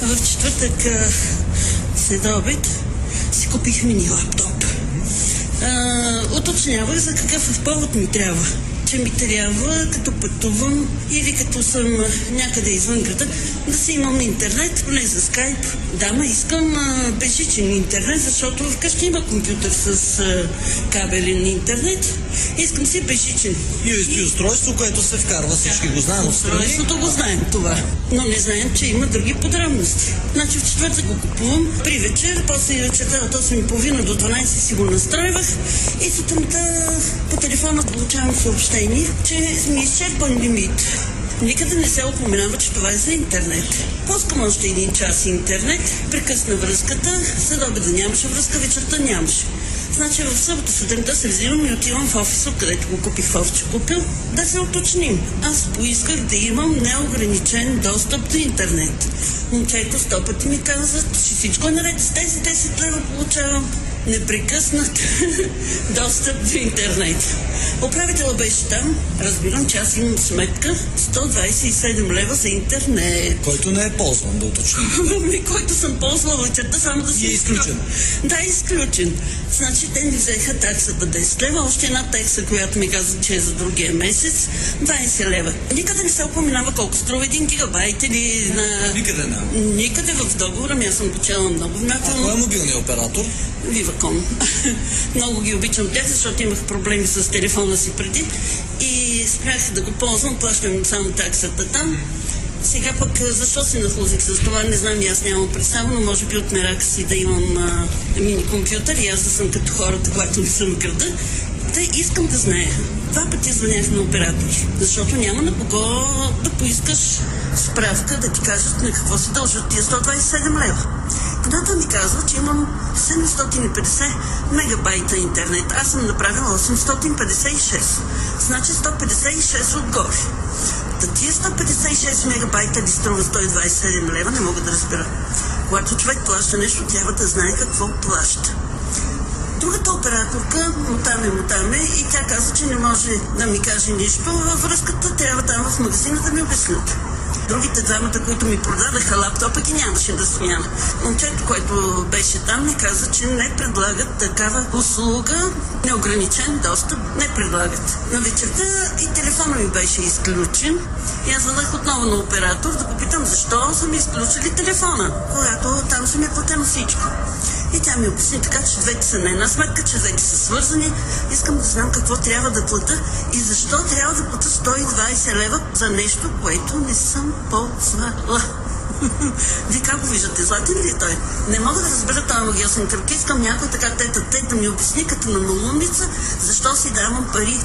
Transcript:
В четвъртък след обед си купих мини лаптоп. Уточнявах за какъв повод ми трябва. Че ми трябва, като пътувам или като съм някъде извън града, да си имам интернет, поне за скайп. Да, ма искам безжичен интернет, защото вкъщи има компютър с кабелен интернет. Искам си безжичен. И устройство, което се вкарва, всички го знаем. Устройството го знаем това, но не знаем, че има други подробности. Значи в четвъртък го купувам при вечер, после вечерта от 8:30 до 12 си го настройвах и сутринта по телефона получавам съобщение, че ми изчерпан лимит. Никъде не се упоменава, че това е за интернет. Пускам още 1 час интернет, прекъсна връзката, след обеда нямаше връзка, вечерта нямаше. Значи в събота сутринта се взимам и отивам в офиса, където го купих в Овче купил, да се уточним. Аз поисках да имам неограничен достъп до интернет. Момчето 100 пъти ми каза, че всичко е наред, с тези 10 лева получавам непрекъснат достъп до интернет. Управителя беше там, разбирам, че аз имам сметка 127 лева за интернет. Който не е ползван, да уточним. Който съм ползвала вечерта, само да си... И е изключен. Да, изключен. Значи те ми взеха таксата 10 лева, още една такса, която ми каза, че е за другия месец, 20 лева. Никъде не се упоменава колко струва 1 гигабайт или на... Никъде не. Никъде в договора, аз съм почела много внимателно. Кой е мобилният оператор? Viva.com. Много ги обичам тях, защото имах проблеми с телефона си преди и спрях да го ползвам, плащам само таксата там. Сега пък защо се нахлузих с това, не знам, и аз нямам представа, но може би от мерака си да имам мини компютър и аз да съм като хората, когато не съм в града. Да, искам да зная. 2 пъти звънях на оператори, защото няма на кого да поискаш справка, да ти кажат на какво се дължат тия 127 лева. Когато ми казва, че имам 750 мегабайта интернет, аз съм направила 856. Значи 156 отгоре. Та тия 156 мегабайта ли струва 127 лева, не мога да разбера. Когато човек плаща нещо, трябва да знае какво плаща. Другата операторка мутаме и тя каза, че не може да ми каже нищо във връзката, трябва там в магазина да ми обяснят. Другите двамата, които ми продадаха лаптопа, ги нямаше да смяна. Момчето, което беше там, ми каза, че не предлагат такава услуга, неограничен достъп, не предлагат. На вечерта и телефона ми беше изключен. И аз звънах отново на оператор да попитам защо са ми изключили телефона, когато там са ми е платено всичко. И тя ми обясни така, че двете са на една сметка, че двете са свързани. Искам да знам какво трябва да плата и защо трябва да плата 120 лева за нещо, което не съм ползвала. Вие как го виждате? Златен ли е той? Не мога да разбера този магиосен кръг. Искам някой така тета да ми обясни като на малумница, защо си давам пари.